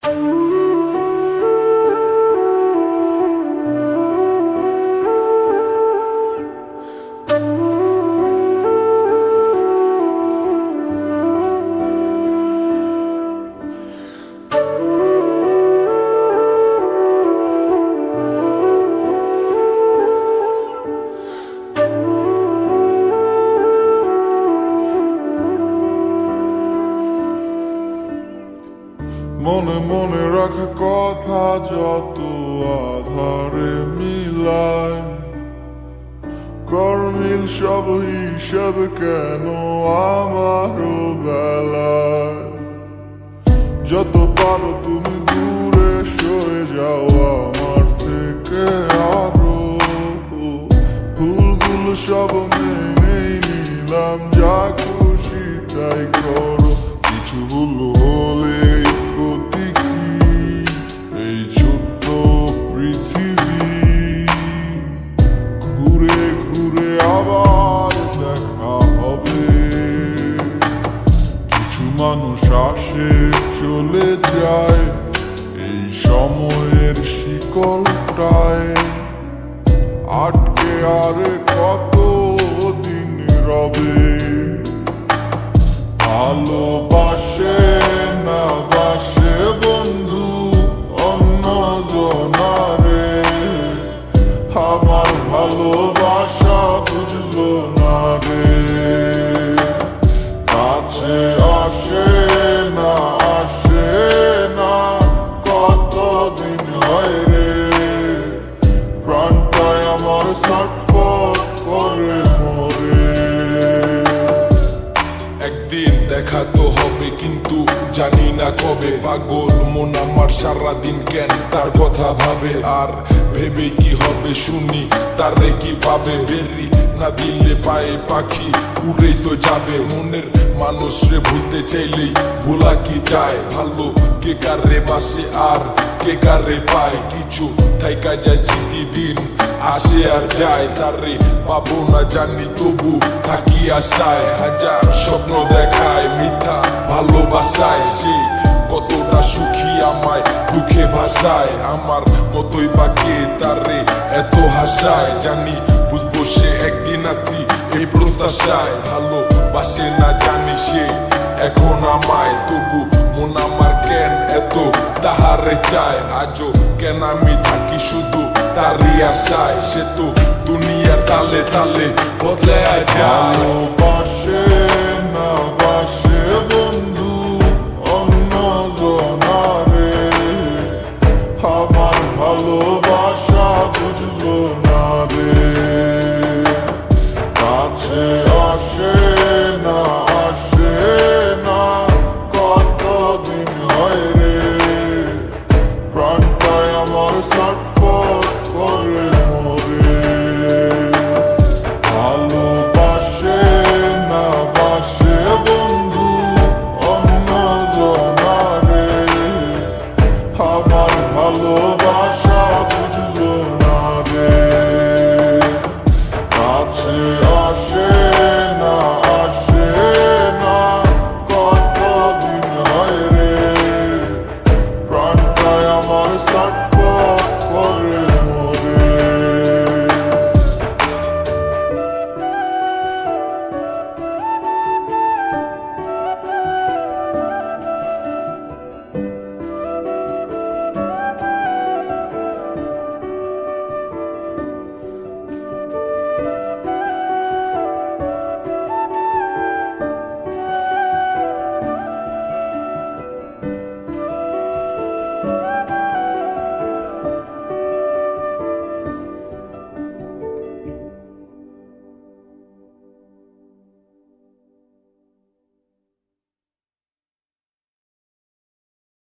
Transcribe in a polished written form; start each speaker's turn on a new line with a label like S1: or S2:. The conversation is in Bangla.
S1: মনে মনে রাখা কথা যত আধারে মিলায়, গরমিল সব হিসেব কেন আমারও বেলায়। যত পারো তুমি দূরে সরে যাও আমার থেকে আরো, ভুলগুলো সব মেনে নিলাম, যা খুশি তাই করো। কিছু ভুল হলে ক্ষতি কি এই ছোট্ট পৃথিবী, ঘুরে ঘুরে আবার দেখা হবে। কিছু মানুষ আসে চলে যায় এই সময়ের শিকলটায়, আটকে আর কত দিন রবে। ভালোবাসে না বাসে বন্ধু অন্য জনারে, আমার ভালোবাসা বুঝলো না রে। কাছে আসে না কতদিন হয় রে, প্রাণটায় আমার ছটফট করে মরে।
S2: একদিন দেখা তো হবে কিন্তু জানি না কবে, পাগল মন আমার সারাদিন কেন তার কথা ভাবে, আর ভেবে কি হবে শুনি তারে কি ভাবে। বেরি না দিলে পায়ে পাখি উড়েই তো যাবে, মনের মানুষ রে ভুলতে চাইলেই ভোলা কি যায়। ভালো কে কারে বাসে আর কে কারে পায়, কিছু থাইকা যায় স্মৃতি, দিন আসে আর যায়। তারে পাবো না জানি তবু থাকি আশায়, হাজার স্বপ্ন দেখায় মিথ্যা ভালোবাসায়। সে কতটা সুখী আমায় দুঃখে ভাসায়, আমার মতোই বাকি তারে এত হাসায়। জানি বুঝবো সে একদিন আসি এই প্রত্যাশায়, ভালোবাসে না জানি সে এখন আমায়, তবু মন আমার কেন এত তাহারে চায়। আজও কেন আমি থাকি শুধু তারই আশায়, সে তো দুনিয়ার তালে তালে বদলে যায়।
S1: ভালোবাসে